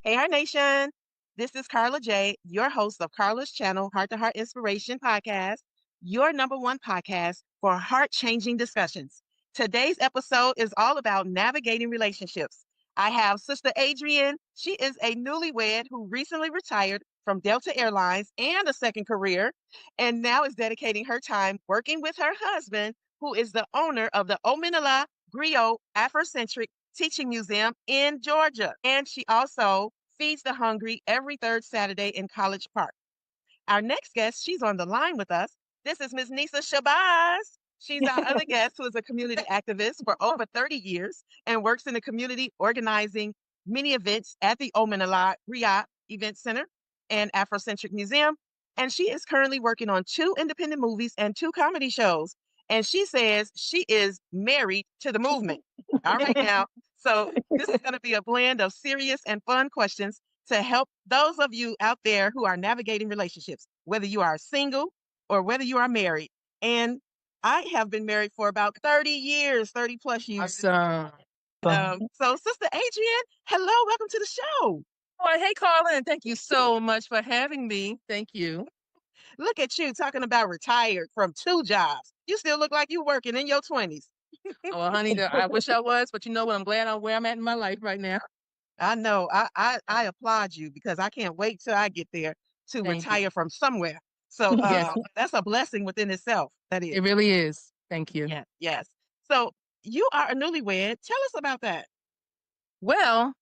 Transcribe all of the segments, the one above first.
Hey, Heart Nation. This is Carla J, your host of Carla's channel, Heart to Heart Inspiration Podcast, your number one podcast for heart changing discussions. Today's episode is all about navigating relationships. I have Sister Adrienne. She is a newlywed who recently retired from Delta Airlines and a second career, and now is dedicating her time working with her husband, who is the owner of the Omenala Griot Afrocentric Teaching Museum in Georgia. And she also feeds the hungry every third Saturday in College Park. Our next guest, she's on the line with us. This is Miss Nisa Shabazz. She's our other guest who is a community activist for over 30 years and works in the community organizing many events at the Omenala Griot Event Center and Afrocentric Museum. And she is currently working on 2 independent movies and 2 comedy shows. And she says she is married to the movement. All right now. So this is going to be a blend of serious and fun questions to help those of you out there who are navigating relationships, whether you are single or whether you are married. And I have been married for about 30 years, 30 plus years. Awesome. So Sister Adrienne, hello, welcome to the show. Oh, hey, Carla, and thank you so much for having me. Thank you. Look at you talking about retired from 2 jobs. You still look like you're working in your 20s. Well, honey, I wish I was, but you know what? I'm glad I'm where I'm at in my life right now. I know. I applaud you because I can't wait till I get there to Thank retire you. from somewhere. So Yes, that's a blessing within itself. That is. it really is. Thank you. Yeah. Yes. So you are a newlywed. Tell us about that. Well,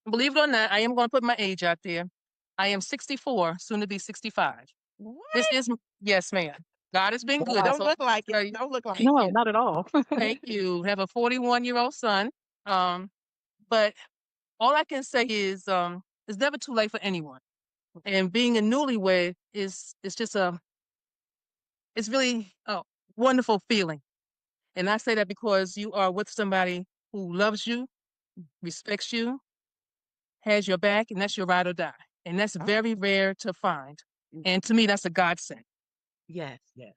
believe it or not, I am going to put my age out there. I am 64, soon to be 65. What? This is, yes, ma'am. God has been good. Don't So, look like tell it. you, Don't look like thank it. you. not at all. Thank you. Have a 41-year-old son. But all I can say is, it's never too late for anyone. And being a newlywed is just it's really a wonderful feeling. And I say that because you are with somebody who loves you, respects you, has your back, and that's your ride or die. And that's Oh, very rare to find. And to me, that's a godsend. yes. Yes.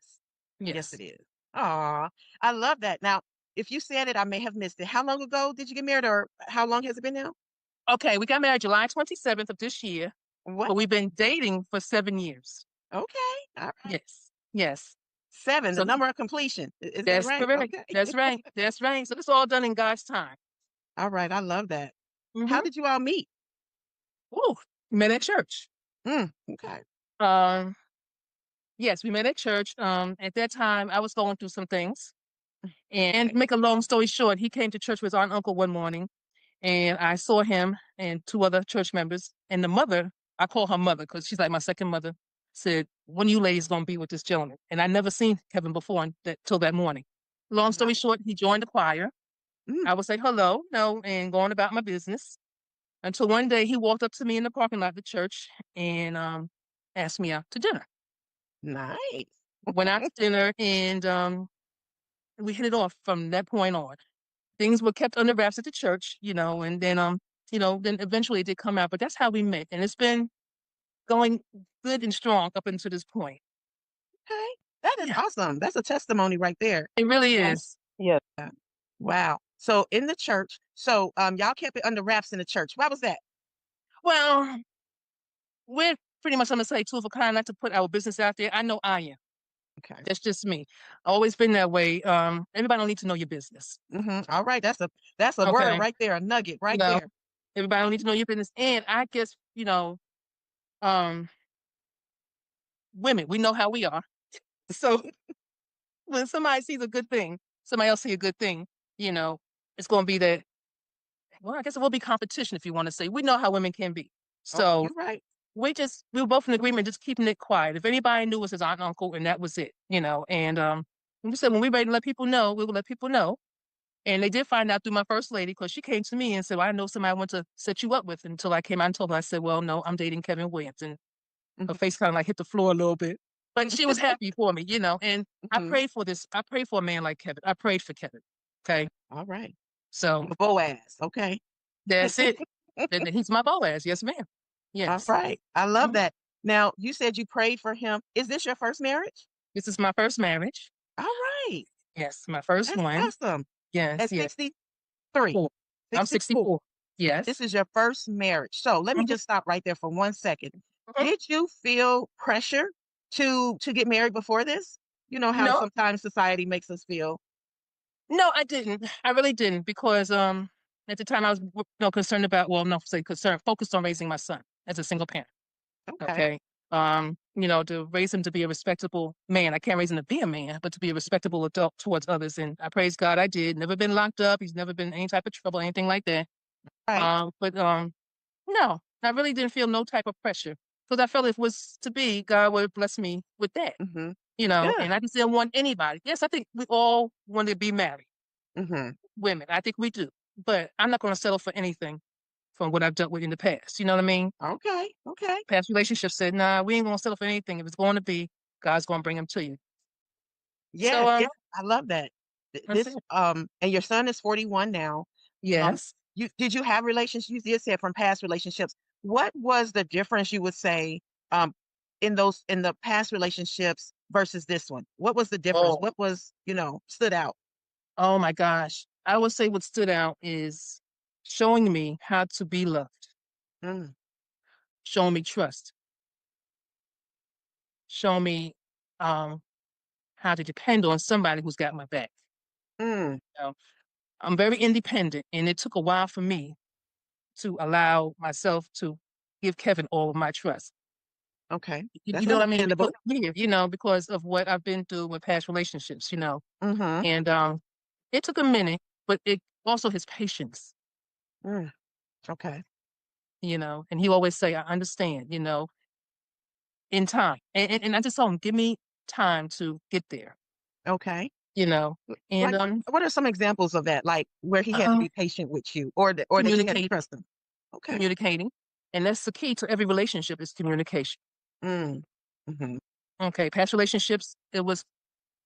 Yes, Yes. it is. Aw, I love that. Now, if you said it, I may have missed it. How long ago did you get married, or how long has it been now? Okay, we got married July 27th of this year, What? but we've been dating for 7 years. Okay. All right. Yes. Yes. 7, the So number of completion. Is that that's right? correct. Okay. That's right. That's right. So it's all done in God's time. All right. I love that. How Mm-hmm. did you all meet? Ooh, met at church. Okay. Um, yes, we met at church. At that time, I was going through some things. And Okay. make a long story short, he came to church with his aunt and uncle one morning, and I saw him and 2 other church members. And the mother, I call her mother because she's like my second mother, said, "When you ladies gonna be with this gentleman?" And I never seen Kevin before till that morning. Long story Nice. short, he joined the choir. Mm, I would say hello, no, and going about my business until one day he walked up to me in the parking lot of the church and asked me out to dinner. nice. Went out to dinner and we hit it off from that point on. Things were kept under wraps at the church, and then then eventually it did come out. But that's how we met, and it's been going good and strong up until this point. Okay. That is Yeah, awesome. That's a testimony right there. it really Yeah. is. Yeah. Wow. So in the church, so y'all kept it under wraps in the church. Why was that? Well, we're pretty much on the same two of a kind, not to put our business out there. I know I am. Okay. That's just me. Always been that way. Everybody don't need to know your business. All right. That's a word Okay. right there, a nugget right No, there. everybody don't need to know your business. And I guess, um, women, we know how we are. So when somebody sees a good thing, somebody else see a good thing, it's going to be that, well, I guess it will be competition if you want to say. We know how women can be. Oh, So you're right. we were both in agreement, just keeping it quiet. If anybody knew, it was his aunt and uncle, and that was it, And we said, when we're ready to let people know, we will let people know. And they did find out through my first lady because she came to me and said, well, I know somebody I want to set you up with. Until I came out and told her, I said, well, no, I'm dating Kevin Williams. And her Mhm. face kind of like hit the floor a little bit. But she was happy for me, And I Mhm. prayed for this. I prayed for a man like Kevin. I prayed for Kevin. Okay. All right. So Boaz. Okay. that's it. And he's my Boaz. Yes, ma'am. All Yes. right. I love Mhm. that. Now, you said you prayed for him. Is this your first marriage? This is my first marriage. All right. Yes, my first That's one. awesome. Yes, At yes. 63. Four. I'm 64. 64. Yes. This is your first marriage. So let me Mhm. just stop right there for 1 second. Mhm. Did you feel pressure to get married before this? You know how No, sometimes society makes us feel. no, I didn't. I really didn't because at the time I was concerned about no, say concerned, focused on raising my son as a single parent. Okay. Okay. To raise him to be a respectable man. I can't raise him to be a man, but to be a respectable adult towards others. And I praise God I did. Never been locked up. He's never been in any type of trouble, anything like that. Right. But no, I really didn't feel no type of pressure because I felt if it was to be, God would bless me with that. Mhm. Good. And I just didn't want anybody. Yes, I think we all want to be married, Mhm. women. I think we do. But I'm not going to settle for anything from what I've dealt with in the past. You know what I mean? Okay. Okay. Past relationships said, nah, we ain't going to settle for anything. If it's going to be, God's going to bring him to you. So, Yes, yes, I love that. that's it. And your son is 41 now. Um, Yes. did you have relationships? You did say from past relationships. What was the difference you would say um in the past relationships versus this one? What was the difference? Oh, What was, stood out? oh my gosh. I would say what stood out is showing me how to be loved, Mm, showing me trust, showing me um, how to depend on somebody who's got my back. mm, You know, I'm very independent, and it took a while for me to allow myself to give Kevin all of my trust. okay. You That's know what I mean? Because understandable. because of what I've been through with past relationships. Mm-hmm. And it took a minute, but it also his patience, Mm, okay. and he always say, I understand, in time. And I just told him, give me time to get there, Okay. you know. And Like what are some examples of that? Like where he had to uh, be patient with you or that you had to communicate, trust him. Okay. communicating. And that's the key to every relationship is communication. Mm, mm-hmm. Okay. Past relationships, it was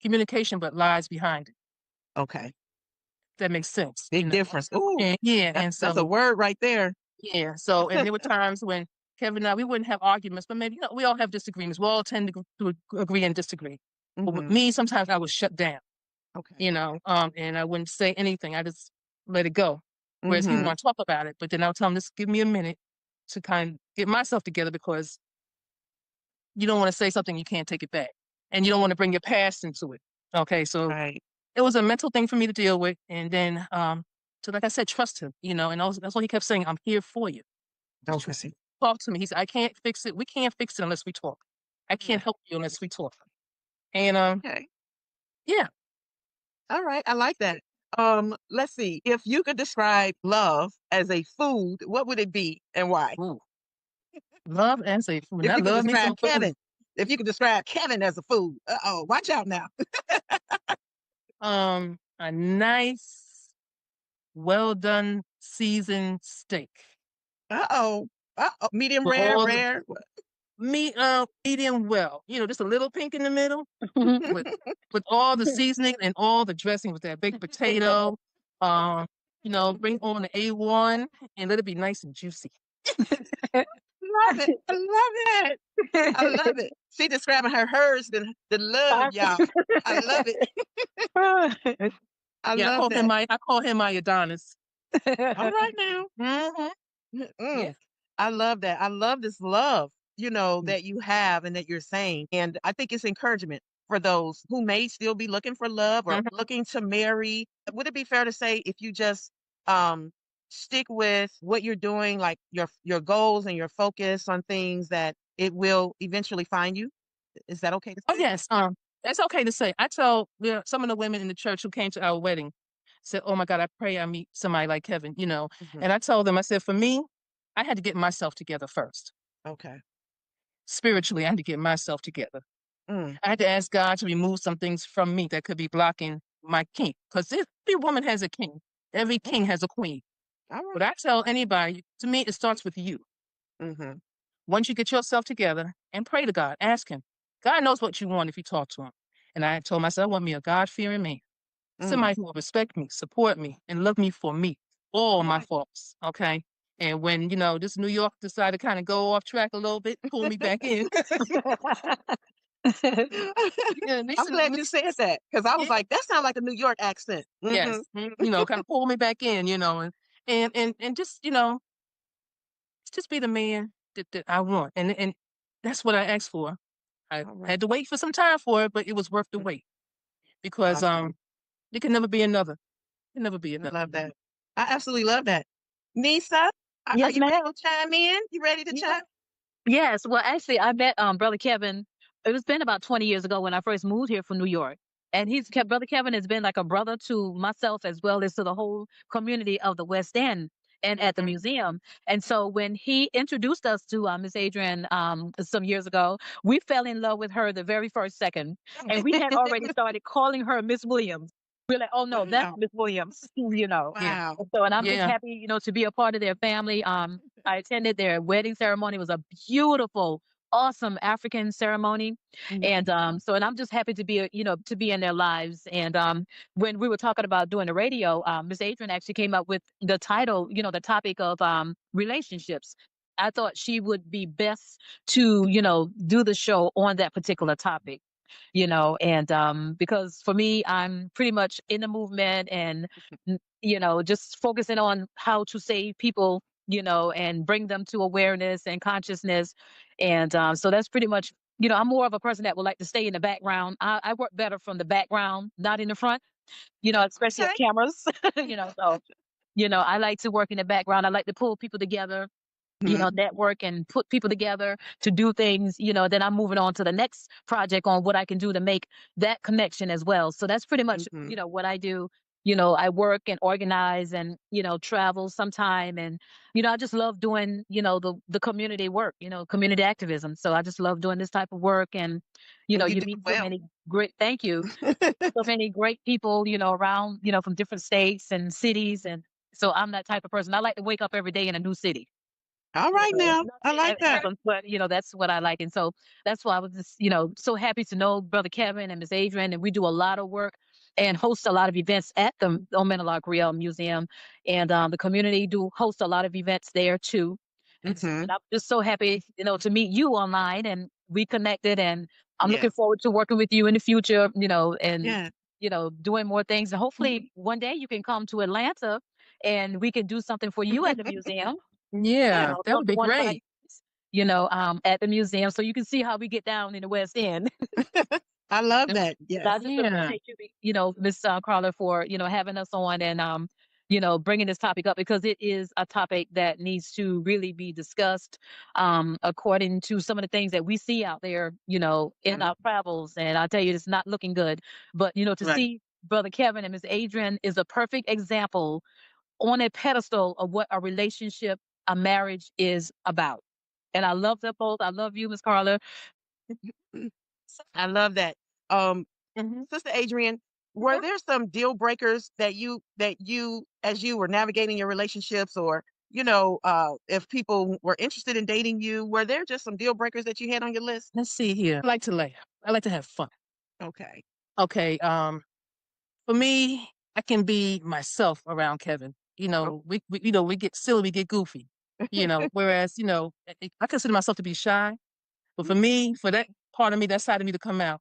communication, but lies behind it. Okay. That makes sense, Big difference. Ooh, And yeah, and that's a so word right there. yeah, so and there were times when Kevin and I we wouldn't have arguments, but maybe we all have disagreements. We all tend to agree and disagree. But with Mhm. me, sometimes I would shut down, Okay. and I wouldn't say anything. I just let it go. Whereas he would Mhm. want to talk about it, but then I'll tell him, just give me a minute to kind of get myself together because you don't want to say something you can't take it back, and you don't want to bring your past into it. Okay, so Right. it was a mental thing for me to deal with, and then to like I said, trust him, and also, that's what he kept saying. I'm here for you. Just Okay. talk to me. He said, I can't fix it. We can't fix it unless we talk. I Yeah. can't help you unless we talk. And Okay. yeah. All right. I like that. Let's see. If you could describe love as a food, what would it be and why? Ooh, love and say food. If Not you could love me describe some food. Kevin, if you could describe Kevin as a food, uh-oh, watch out now. A nice, well done seasoned steak Uh-oh. Uh-oh. Medium with rare, all the rare. meat, medium well. Just a little pink in the middle with all the seasoning and all the dressing with that baked potato. Um, bring on the A1 and let it be nice and juicy. Love it. I love it. I love it. She describing hers, the love, y'all. I love it. I Yeah, love that. I call him my Adonis. All right now. Hmm. Mm. Yeah. I love that. I love this love, Mm. that you have and that you're saying. And I think it's encouragement for those who may still be looking for love or Mhm. looking to marry. Would it be fair to say if you just um stick with what you're doing, like your goals and your focus on things that it will eventually find you? Is that okay to Oh say? yes. That's okay to say. I tell some of the women in the church who came to our wedding said, "Oh my God, I pray I meet somebody like Kevin." Mhm. And I told them, I said, for me, I had to get myself together first. Okay. Spiritually, I had to get myself together. Mm. I had to ask God to remove some things from me that could be blocking my king. Because every woman has a king. Every king Okay. has a queen. All But right. I tell anybody, to me, it starts with you. Mm-hmm. Once you get yourself together and pray to God, ask Him. God knows what you want if you talk to Him. And I told myself, I want me a God fearing man, Mm. somebody who will respect me, support me, and love me for me, all All my right. faults. Okay. And when, this New York decided to kind of go off track a little bit, pull me back in. Yeah, I'm glad you said that because I was yeah, like, that sounds like a New York accent. Hmm. yes, kind of pull me back in, and just just be the man that I want, and that's what I asked for. I All had to wait for some time for it, but it was worth the right. wait because Awesome. it can never be another. It can never be I another. love that. I absolutely love that. Nisa, are Yes, you ready ma'am. to chime in? You ready to chime? Yes. Well, actually, I met Brother Kevin. It was been about 20 years ago when I first moved here from New York. And he's kept Brother Kevin has been like a brother to myself as well as to the whole community of the West End and at the Mhm. museum. And so when he introduced us to Miss Adrienne some years ago, we fell in love with her the very first second. And we had already started calling her Miss Williams. We're like, oh no, that's Wow. Miss Williams, you know. Yeah, Wow. And so, and I'm just yeah. happy, to be a part of their family. I attended their wedding ceremony. It was a beautiful, awesome African ceremony. Mhm. And and I'm just happy to be, to be in their lives. And when we were talking about doing the radio, Miss Adrian actually came up with the title, the topic of relationships. I thought she would be best to, do the show on that particular topic, and because for me, I'm pretty much in the movement and just focusing on how to save people, and bring them to awareness and consciousness. And so that's pretty much, I'm more of a person that would like to stay in the background. I work better from the background, not in the front, especially of Okay. cameras. So I like to work in the background. I like to pull people together, Mhm. network and put people together to do things, then I'm moving on to the next project on what I can do to make that connection as well. So that's pretty much, Mhm. what I do. I work and organize and, travel sometime. And, I just love doing, the community work, community activism. So I just love doing this type of work. And, And you you do meet so well. many great, thank you, so many great people, around, from different states and cities. And so I'm that type of person. I like to wake up every day in a new city. All right now. Not I saying like that it that. happens, but that's what I like. And so that's why I was just, so happy to know Brother Kevin and Miss Adrian. And we do a lot of work and host a lot of events at the Omenalak Griot Museum. And the community do host a lot of events there too. And Mhm. I'm just so happy, to meet you online and we connected. And I'm looking Yes. forward to working with you in the future, and Yeah. doing more things. And hopefully one day you can come to Atlanta and we can do something for you at the museum, Yeah. Yeah, that would something be one of our great. events, at the museum, so you can see how we get down in the West End. I love That- that. And I Yes. just Yeah, appreciate you, Miss Carla, for having us on and bringing this topic up because it is a topic that needs to really be discussed. According to some of the things that we see out there, in Mhm. our travels, and I tell you, it's not looking good. But to Right. see Brother Kevin and Miss Adrian is a perfect example on a pedestal of what a relationship, a marriage is about. And I love them both. I love you, Miss Carla. I love that. Um, Hmm. Sister Adrienne, were there some deal breakers that you as you were navigating your relationships or if people were interested in dating you, were there just some deal breakers that you had on your list? let's see here. I like to laugh. I like to have fun. Okay. Okay, for me, I can be myself around Kevin. Oh, We get silly, we get goofy. Whereas I consider myself to be shy, but for me, for that part of me, that side of me to come out,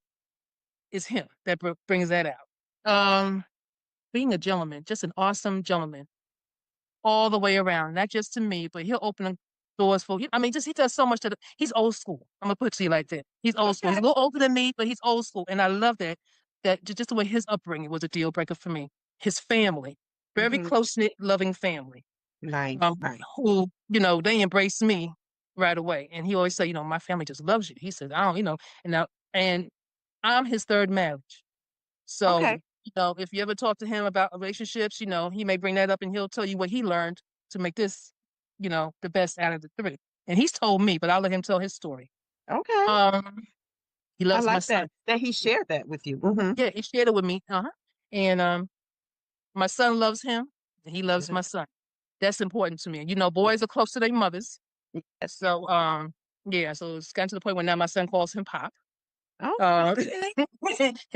is him that brings that out. Um, Being a gentleman, just an awesome gentleman all the way around, not just to me, but he'll open doors for you. I mean, just he does so much he's old school. I'm gonna put it to you like that. He's old school. He's okay. a little older than me, but he's old school, and I love that. Just the way his upbringing was a deal breaker for me. His family, very Hmm. close knit, loving family. Nice, nice. Who they embraced me right away, and he always say, my family just loves you. He says, I don't, and now and I'm his third marriage. Okay. So, if you ever talk to him about relationships, he may bring that up and he'll tell you what he learned to make this, the best out of the three. And he's told me, but I'll let him tell his story. Okay. Um, he I loves my like son. that he shared that with you. Hmm. Yeah, he shared it with me. Uh-huh. And my son loves him and he loves my son. That's important to me. Boys are close to their mothers. Yes. So yeah, so it's gotten to the point where now my son calls him Pop. Oh, Uh, his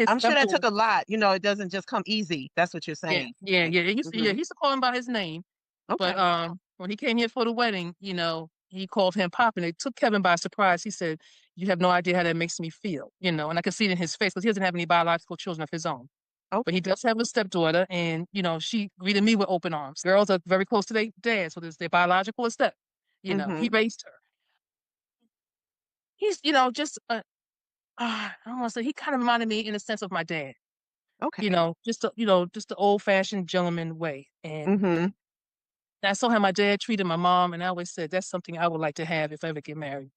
I'm sure that boy. took a lot. It doesn't just come easy. That's what you're Yeah, saying. yeah, yeah. Hmm. He used to call him by his name. But Okay. when he came here for the wedding, he called him Pop, and it took Kevin by surprise. He said, "You have no idea how that makes me feel," and I could see it in his face because he doesn't have any biological children of his own. But he does have a stepdaughter, and she greeted me with open arms. Girls are very close to their dad, so there's their biological step. He raised her. He's just I don't want to say, he kind of reminded me in a sense of my dad. Okay. Just the old fashioned gentleman way. And Mm-hmm. I saw how my dad treated my mom, and I always said that's something I would like to have if I ever get married.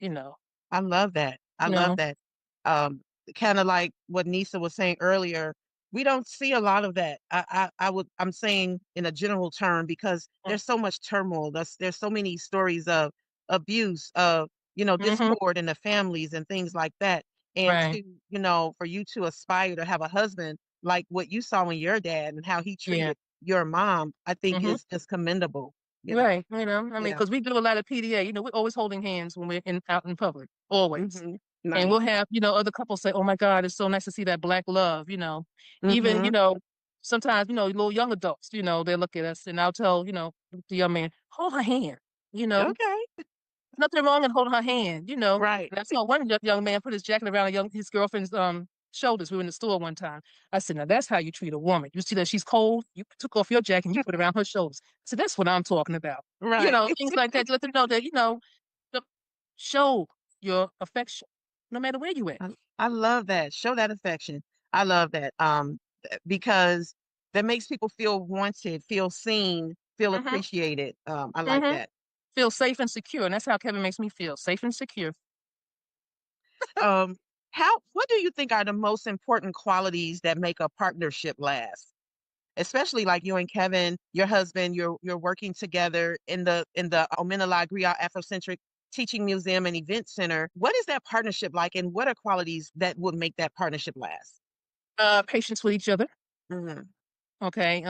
I love that. I You love know. that. Um, kind of like what Nisa was saying earlier. We don't see a lot of that. I'm saying in a general term because there's so much turmoil. There's so many stories of abuse, of Mm-hmm. discord in the families and things like that. And Right. to, for you to aspire to have a husband like what you saw in your dad and how he Yeah. treated your mom, I think Mm-hmm. is just commendable. Right. I mean, Yeah. because we do a lot of PDA. We're always holding hands when we're out in public, always. Hmm. And Nice. we'll have, other couples say, "Oh my God, it's so nice to see that black love." Even, Hmm. sometimes, little young adults, they look at us, and I'll tell, the young man, hold her hand. Okay. Nothing wrong in holding her hand. Right. And I saw one young man put his jacket around his girlfriend's shoulders. We were in the store one time. I said, "Now that's how you treat a woman. You see that she's cold, you took off your jacket and you put it around her shoulders." So that's what I'm talking about. Right. Things like that to let them know that, the- show your affection, no matter where you at. I love that. Show that affection. I love that. Because that makes people feel wanted, feel seen, feel Hmm. appreciated. I like Hmm. that. Feel safe and secure. And that's how Kevin makes me feel, safe and secure. Um, what do you think are the most important qualities that make a partnership last? Especially like you and Kevin, your husband, you're working together in the Omenala Griot Afrocentric Teaching Museum and Event Center. What is that partnership like, and what are qualities that would make that partnership last? Patience with each other. Hmm. Okay.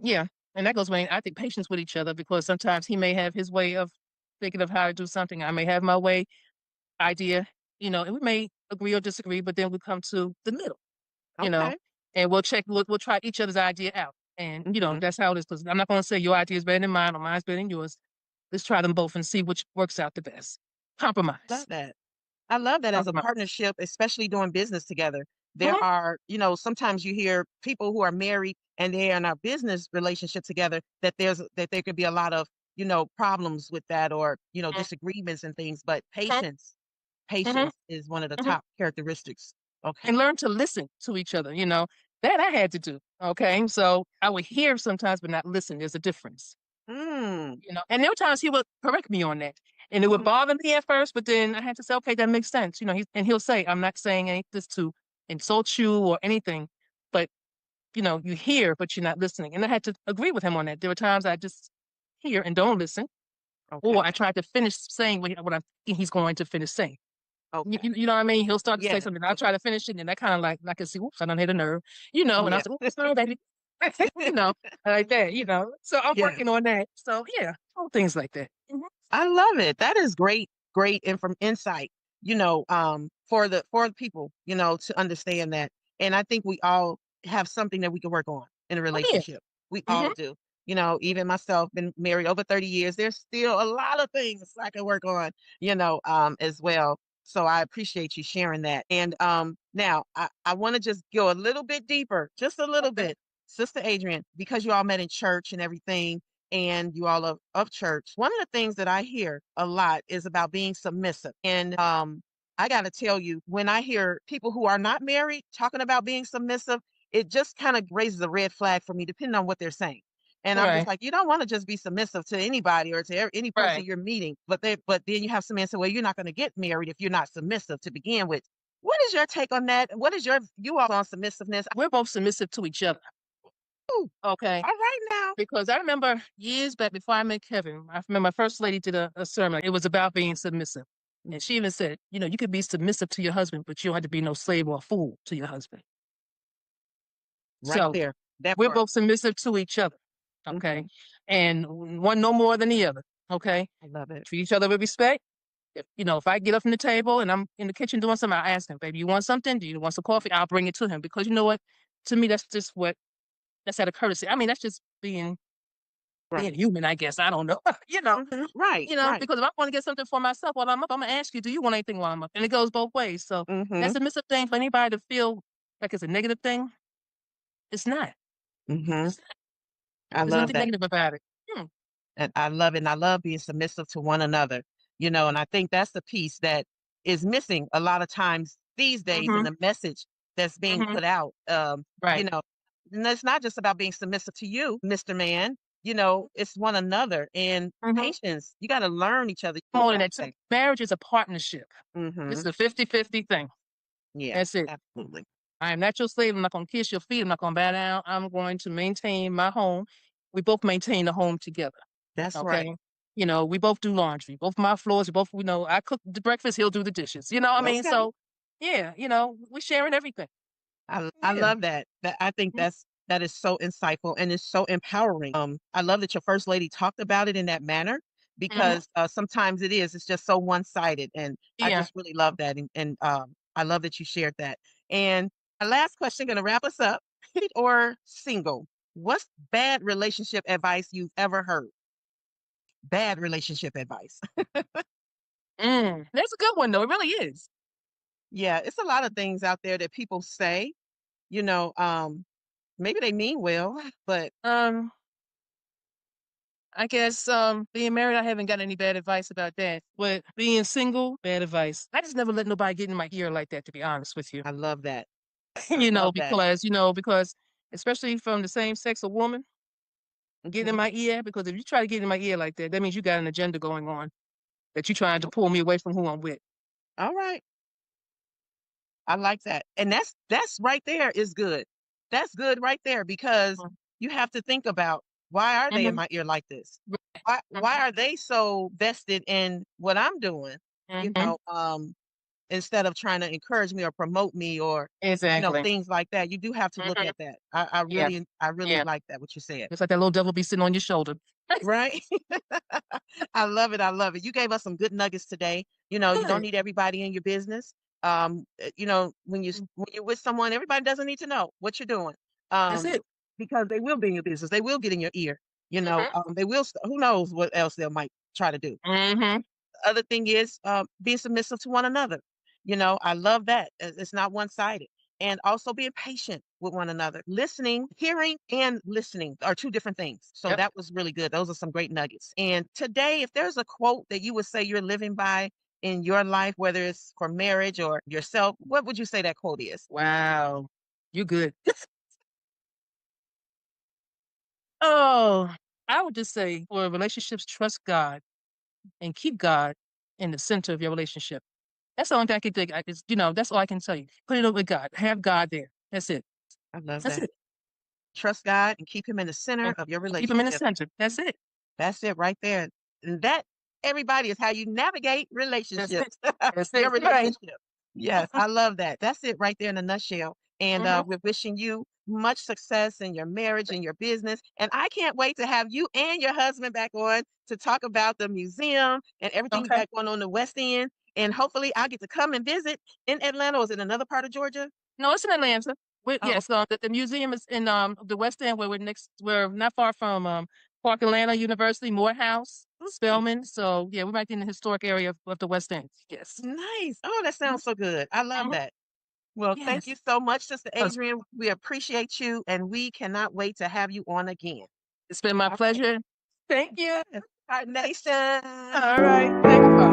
Yeah. And that goes way, I think, patience with each other, because sometimes he may have his way of thinking of how to do something. I may have my way, idea, and we may agree or disagree, but then we come to the middle, you know, Okay. and we'll try each other's idea out. And, Hmm. that's how it is. Because I'm not going to say your idea is better than mine or mine's better than yours. Let's try them both and see which works out the best. Love Compromise. that. I love that as a Compromise. partnership, especially doing business together. There Hmm. are, sometimes you hear people who are married and they're in a business relationship together that there could be a lot of, problems with that or, disagreements and things, but patience, Hmm. patience is one of the Hmm. top characteristics. Okay. And learn to listen to each other. That I had to do. Okay. So I would hear sometimes, but not listen. There's a difference. Mm. And there were times he would correct me on that. And it would Mhm. bother me at first, but then I had to say, okay, that makes sense. He'll say, I'm not saying this to insult you or anything, but you hear, but you're not listening. And I had to agree with him on that. There were times I just hear and don't listen, or Okay. I tried to finish saying what I'm thinking he's going to finish saying. Okay. You know what I mean? He'll start to say Yes. something. I'll Yes. try to finish it, and I kind of like I can see, oops, I don't hit a nerve, and I Yeah. say, oops, sorry, baby. you know, like that. So I'm Yes. working on that. So yeah, all things like that. Mhm. I love it. That is great, great insight, for the people, to understand that. And I think we all have something that we can work on in a Oh yeah. relationship. We all Hmm. do. Even myself, been married over 30 years. There's still a lot of things I can work on, as well. So I appreciate you sharing that. And now I want to just go a little bit deeper, just a little Okay. bit. Sister Adrienne, because you all met in church and everything, and you all of church, one of the things that I hear a lot is about being submissive. And I got to tell you, when I hear people who are not married talking about being submissive, it just kind of raises a red flag for me, depending on what they're saying. And I'm just Right. like, you don't want to just be submissive to anybody or to any person Right. you're meeting. But then you have some man say, well, you're not going to get married if you're not submissive to begin with. What is your take on that? What is you all on submissiveness? We're both submissive to each other. Ooh, Okay. all right now. Because I remember years back before I met Kevin, I remember my first lady did a sermon. It was about being submissive. And she even said, you could be submissive to your husband, but you don't have to be no slave or a fool to your husband. Right So there. That we're part. both submissive to each other. Okay. Hmm. And one no more than the other. Okay. I love it. Treat each other with respect. If I get up from the table and I'm in the kitchen doing something, I ask him, baby, you want something? Do you want some coffee? I'll bring it to him, because you know what? To me, that's out of courtesy. I mean, that's just being Right. human, I guess. I don't know. Hmm. Right. Right. Because if I want to get something for myself while I'm up, I'm gonna ask you, do you want anything while I'm up? And it goes both ways. So that's Hmm. a submissive thing for anybody to feel like it's a negative thing. It's not. Mm-hmm. It's not. I There's love nothing that. negative about it. Hmm. And I love it. And I love being submissive to one another, you know, and I think that's the piece that is missing a lot of times these days in Mm-hmm. the message that's being Mm-hmm. put out. You Right. know, and it's not just about being submissive to you, Mr. Man, you know, it's one another and Mm-hmm. patience. You got to learn each other. More than that, too. Marriage is a partnership. Mm-hmm. It's a 50-50 thing. Yeah, That's it. absolutely. I am not your slave. I'm not going to kiss your feet. I'm not going to bow down. I'm going to maintain my home. We both maintain the home together. That's right. Okay. You know, we both do laundry. Both my floors. We both, you know, I cook the breakfast. He'll do the dishes. You know what I mean? Okay. So, yeah, you know, we're sharing everything. I Yeah. love that. I think that is so insightful and it's so empowering. I love that your first lady talked about it in that manner Mm-hmm. because sometimes it's just so one-sided, and I Yeah. just really love that, and I love that you shared that. And our last question, going to wrap us up: married or single? What's bad relationship advice you've ever heard? Bad relationship advice. That's a good one, though. It really is. Yeah, it's a lot of things out there that people say. You know, maybe they mean well, but Um, I guess being married, I haven't got any bad advice about that. But being single, bad advice. I just never let nobody get in my ear like that, to be honest with you. I love that. You know, Love that. because especially from the same sex of woman, get in Mhm. my ear. Because if you try to get in my ear like that, that means you got an agenda going on that you're trying to pull me away from who I'm with. All right. I like that. And that's right there is good. That's good right there because you have to think about, why are they in Mm-hmm. my ear like this? Mm-hmm. Why are they so vested in what I'm doing? You Mm-hmm. know, instead of trying to encourage me or promote me or, you know, Exactly. things like that. You do have to look Mm-hmm. at that. Yeah. I really Yeah. like that, what you said. It's like that little devil be sitting on your shoulder. Right? I love it. I love it. You gave us some good nuggets today. You know, you don't Good. need everybody in your business. You know, when you're with someone, everybody doesn't need to know what you're doing. That's Um, it. because they will be in your business. They will get in your ear. You know, Mm-hmm. they will. Who knows what else they might try to do. Mm-hmm. Other thing is being submissive to one another. You know, I love that. It's not one sided. And also being patient with one another. Listening, hearing, and listening are two different things. So Yep. that was really good. Those are some great nuggets. And today, if there's a quote that you would say you're living by in your life, whether it's for marriage or yourself, what would you say that quote is? Wow. You good. Oh, I would just say for relationships, trust God and keep God in the center of your relationship. That's the only thing I can think. You know, that's all I can tell you. Put it up with God. Have God there. That's it. I love That's that. it. Trust God and keep him in the center And, of your and keep them in the relationship. center. That's it. That's it right there. And that, everybody, is how you navigate That's it. relationships. That's Your it. Right. relationship. Yes, I love that. That's it right there in a nutshell. And Mm-hmm. we're wishing you much success in your marriage and your business. And I can't wait to have you and your husband back on to talk about the museum and everything you Okay. got going on in the West End. And hopefully I'll get to come and visit in Atlanta. Or is it another part of Georgia? No, it's in Atlanta. Oh, Yes, the museum is in the West End, where we're not far from Park Atlana University, Morehouse, okay. Spelman. So yeah, we might be in the historic area of the West End. Yes. Nice. Oh, that Mhm. sounds so good. I love Mhm. that. Well, thank you Yes. so much, Sister It's Adrienne. We appreciate you, and we cannot wait to have you on again. it's been my All right. pleasure. Thank you. Yes. Our nation. All right. Thank you.